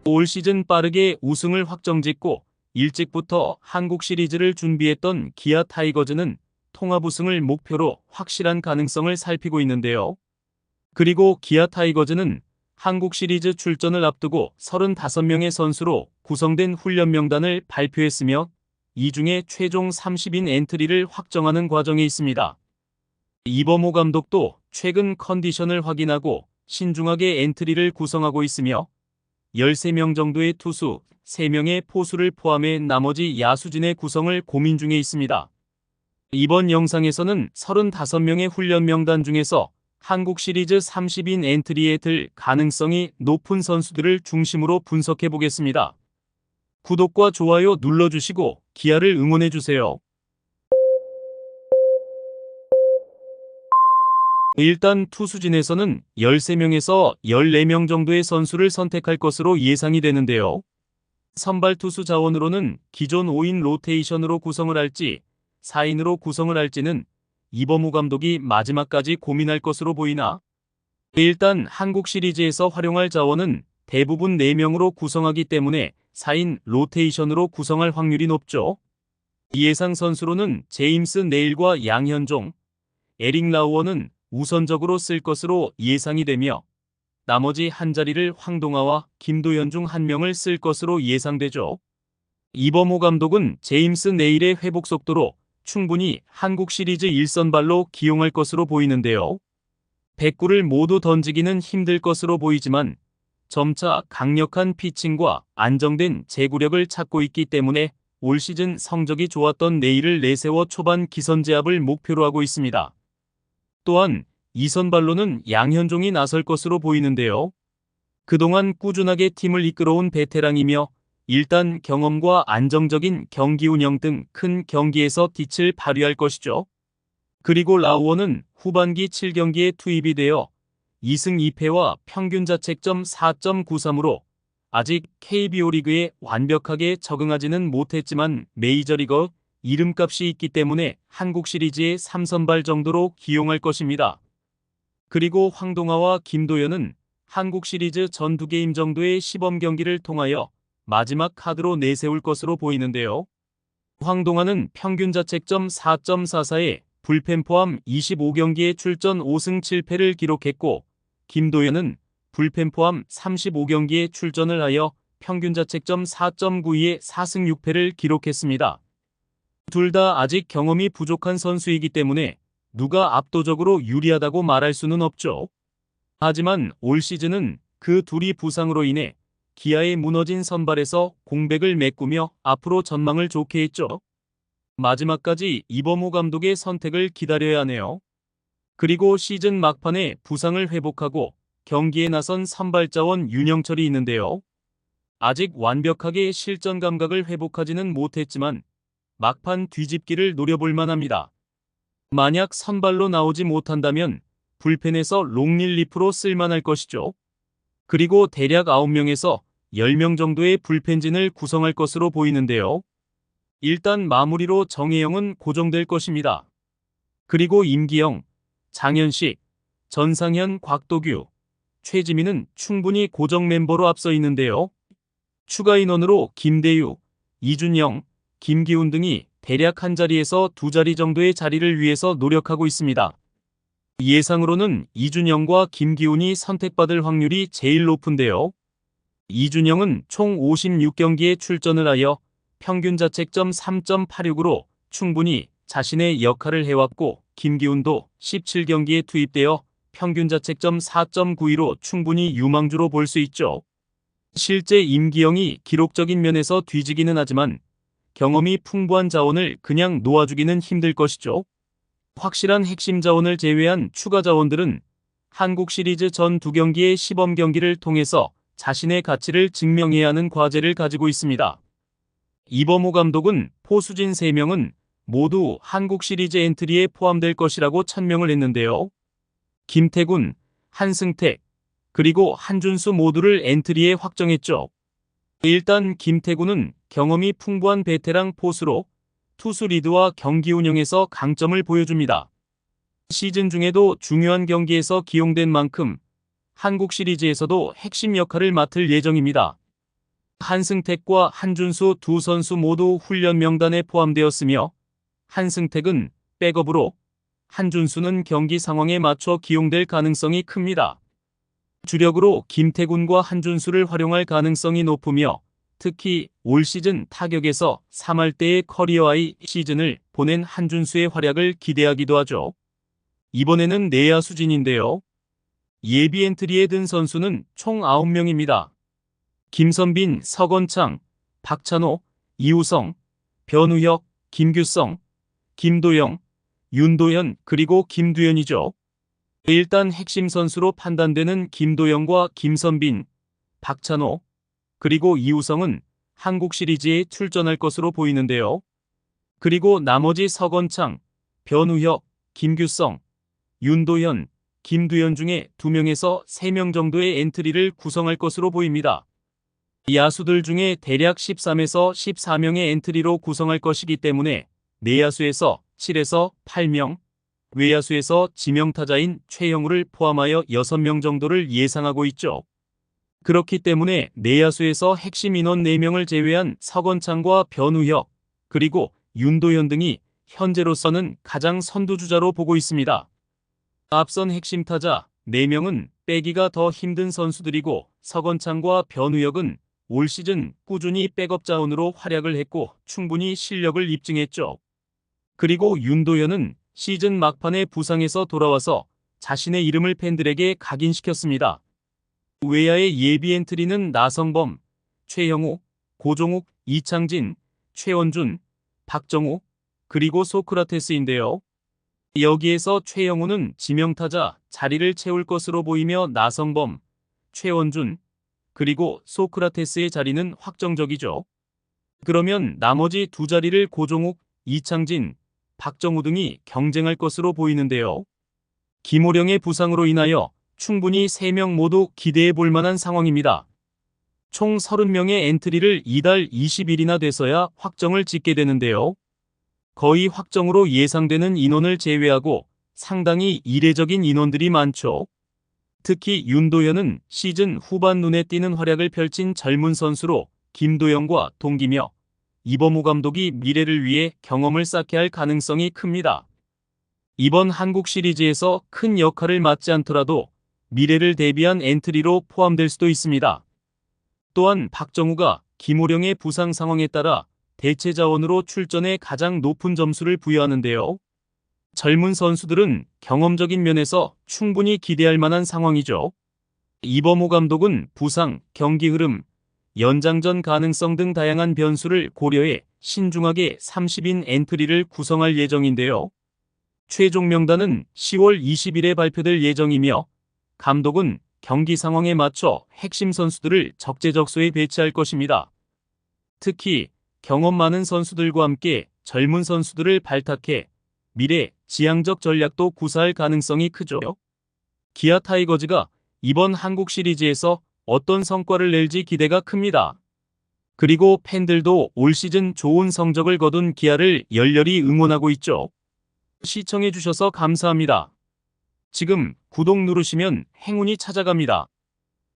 올 시즌 빠르게 우승을 확정짓고 일찍부터 한국 시리즈를 준비했던 기아 타이거즈는 통합 우승을 목표로 확실한 가능성을 살피고 있는데요. 그리고 기아 타이거즈는 한국 시리즈 출전을 앞두고 35명의 선수로 구성된 훈련 명단을 발표했으며 이 중에 최종 30인 엔트리를 확정하는 과정에 있습니다. 이범호 감독도 최근 컨디션을 확인하고 신중하게 엔트리를 구성하고 있으며 13명 정도의 투수, 3명의 포수를 포함해 나머지 야수진의 구성을 고민 중에 있습니다. 이번 영상에서는 35명의 훈련 명단 중에서 한국 시리즈 30인 엔트리에 들 가능성이 높은 선수들을 중심으로 분석해 보겠습니다. 구독과 좋아요 눌러주시고 기아를 응원해주세요. 일단 투수진에서는 13명에서 14명 정도의 선수를 선택할 것으로 예상이 되는데요. 선발 투수 자원으로는 기존 5인 로테이션으로 구성을 할지 4인으로 구성을 할지는 이범호 감독이 마지막까지 고민할 것으로 보이나 일단 한국 시리즈에서 활용할 자원은 대부분 4명으로 구성하기 때문에 4인 로테이션으로 구성할 확률이 높죠. 예상 선수로는 제임스 네일과 양현종, 에릭 라우어는 우선적으로 쓸 것으로 예상이 되며 나머지 한 자리를 황동아와 김도현 중 한 명을 쓸 것으로 예상되죠. 이범호 감독은 제임스 네일의 회복 속도로 충분히 한국 시리즈 1선발로 기용할 것으로 보이는데요. 100구를 모두 던지기는 힘들 것으로 보이지만 점차 강력한 피칭과 안정된 제구력을 찾고 있기 때문에 올 시즌 성적이 좋았던 네일을 내세워 초반 기선제압을 목표로 하고 있습니다. 또한 2선발로는 양현종이 나설 것으로 보이는데요. 그동안 꾸준하게 팀을 이끌어온 베테랑이며 일단 경험과 안정적인 경기 운영 등 큰 경기에서 빛을 발휘할 것이죠. 그리고 라우어는 후반기 7경기에 투입이 되어 2승 2패와 평균 자책점 4.93으로 아직 KBO 리그에 완벽하게 적응하지는 못했지만 메이저리거 이름값이 있기 때문에 한국 시리즈의 3선발 정도로 기용할 것입니다. 그리고 황동아와 김도현은 한국 시리즈 전 2게임 정도의 시범 경기를 통하여 마지막 카드로 내세울 것으로 보이는데요. 황동아는 평균 자책점 4.44에 불펜 포함 25경기에 출전 5승 7패를 기록했고 김도현은 불펜 포함 35경기에 출전을 하여 평균 자책점 4.92에 4승 6패를 기록했습니다. 둘 다 아직 경험이 부족한 선수이기 때문에 누가 압도적으로 유리하다고 말할 수는 없죠. 하지만 올 시즌은 그 둘이 부상으로 인해 기아의 무너진 선발에서 공백을 메꾸며 앞으로 전망을 좋게 했죠. 마지막까지 이범호 감독의 선택을 기다려야 하네요. 그리고 시즌 막판에 부상을 회복하고 경기에 나선 선발자원 윤영철이 있는데요. 아직 완벽하게 실전 감각을 회복하지는 못했지만 막판 뒤집기를 노려볼 만합니다. 만약 선발로 나오지 못한다면 불펜에서 롱릴리프로 쓸만할 것이죠. 그리고 대략 9명에서 10명 정도의 불펜진을 구성할 것으로 보이는데요. 일단 마무리로 정혜영은 고정될 것입니다. 그리고 임기영, 장현식, 전상현, 곽도규, 최지민은 충분히 고정 멤버로 앞서 있는데요. 추가 인원으로 김대유, 이준영, 김기훈 등이 대략 한 자리에서 2자리 정도의 자리를 위해서 노력하고 있습니다. 예상으로는 이준영과 김기훈이 선택받을 확률이 제일 높은데요. 이준영은 총 56경기에 출전을 하여 평균 자책점 3.86으로 충분히 자신의 역할을 해왔고 김기훈도 17경기에 투입되어 평균 자책점 4.92로 충분히 유망주로 볼 수 있죠. 실제 임기영이 기록적인 면에서 뒤지기는 하지만 경험이 풍부한 자원을 그냥 놓아주기는 힘들 것이죠. 확실한 핵심 자원을 제외한 추가 자원들은 한국 시리즈 전 2경기의 시범 경기를 통해서 자신의 가치를 증명해야 하는 과제를 가지고 있습니다. 이범호 감독은 포수진 3명은 모두 한국 시리즈 엔트리에 포함될 것이라고 천명을 했는데요. 김태군, 한승택, 그리고 한준수 모두를 엔트리에 확정했죠. 일단 김태군은 경험이 풍부한 베테랑 포수로 투수 리드와 경기 운영에서 강점을 보여줍니다. 시즌 중에도 중요한 경기에서 기용된 만큼 한국 시리즈에서도 핵심 역할을 맡을 예정입니다. 한승택과 한준수 두 선수 모두 훈련 명단에 포함되었으며 한승택은 백업으로, 한준수는 경기 상황에 맞춰 기용될 가능성이 큽니다. 주력으로 김태군과 한준수를 활용할 가능성이 높으며 특히 올 시즌 타격에서 3할대의 커리어 하이 시즌을 보낸 한준수의 활약을 기대하기도 하죠. 이번에는 내야 수진인데요. 예비 엔트리에 든 선수는 총 9명입니다. 김선빈, 서건창, 박찬호, 이우성, 변우혁, 김규성, 김도영, 윤도현 그리고 김두현이죠. 일단 핵심 선수로 판단되는 김도영과 김선빈, 박찬호, 그리고 이우성은 한국 시리즈에 출전할 것으로 보이는데요. 그리고 나머지 서건창, 변우혁, 김규성, 윤도현, 김두현 중에 2명에서 3명 정도의 엔트리를 구성할 것으로 보입니다. 야수들 중에 대략 13에서 14명의 엔트리로 구성할 것이기 때문에 내야수에서 7에서 8명, 외야수에서 지명타자인 최영우를 포함하여 6명 정도를 예상하고 있죠. 그렇기 때문에 내야수에서 핵심 인원 4명을 제외한 서건창과 변우혁, 그리고 윤도현 등이 현재로서는 가장 선두주자로 보고 있습니다. 앞선 핵심 타자 4명은 빼기가 더 힘든 선수들이고 서건창과 변우혁은 올 시즌 꾸준히 백업 자원으로 활약을 했고 충분히 실력을 입증했죠. 그리고 윤도현은 시즌 막판에 부상에서 돌아와서 자신의 이름을 팬들에게 각인시켰습니다. 외야의 예비 엔트리는 나성범, 최영우, 고종욱, 이창진, 최원준, 박정우, 그리고 소크라테스인데요. 여기에서 최영우는 지명타자 자리를 채울 것으로 보이며 나성범, 최원준, 그리고 소크라테스의 자리는 확정적이죠. 그러면 나머지 2자리를 고종욱, 이창진, 박정우 등이 경쟁할 것으로 보이는데요. 김호령의 부상으로 인하여 충분히 3명 모두 기대해 볼 만한 상황입니다. 총 30명의 엔트리를 이달 20일이나 돼서야 확정을 짓게 되는데요. 거의 확정으로 예상되는 인원을 제외하고 상당히 이례적인 인원들이 많죠. 특히 윤도현은 시즌 후반 눈에 띄는 활약을 펼친 젊은 선수로 김도영과 동기며 이범우 감독이 미래를 위해 경험을 쌓게 할 가능성이 큽니다. 이번 한국 시리즈에서 큰 역할을 맡지 않더라도 미래를 대비한 엔트리로 포함될 수도 있습니다. 또한 박정우가 김호령의 부상 상황에 따라 대체 자원으로 출전에 가장 높은 점수를 부여하는데요. 젊은 선수들은 경험적인 면에서 충분히 기대할 만한 상황이죠. 이범호 감독은 부상, 경기 흐름, 연장전 가능성 등 다양한 변수를 고려해 신중하게 30인 엔트리를 구성할 예정인데요. 최종 명단은 10월 20일에 발표될 예정이며 감독은 경기 상황에 맞춰 핵심 선수들을 적재적소에 배치할 것입니다. 특히 경험 많은 선수들과 함께 젊은 선수들을 발탁해 미래 지향적 전략도 구사할 가능성이 크죠. 기아 타이거즈가 이번 한국 시리즈에서 어떤 성과를 낼지 기대가 큽니다. 그리고 팬들도 올 시즌 좋은 성적을 거둔 기아를 열렬히 응원하고 있죠. 시청해주셔서 감사합니다. 지금 구독 누르시면 행운이 찾아갑니다.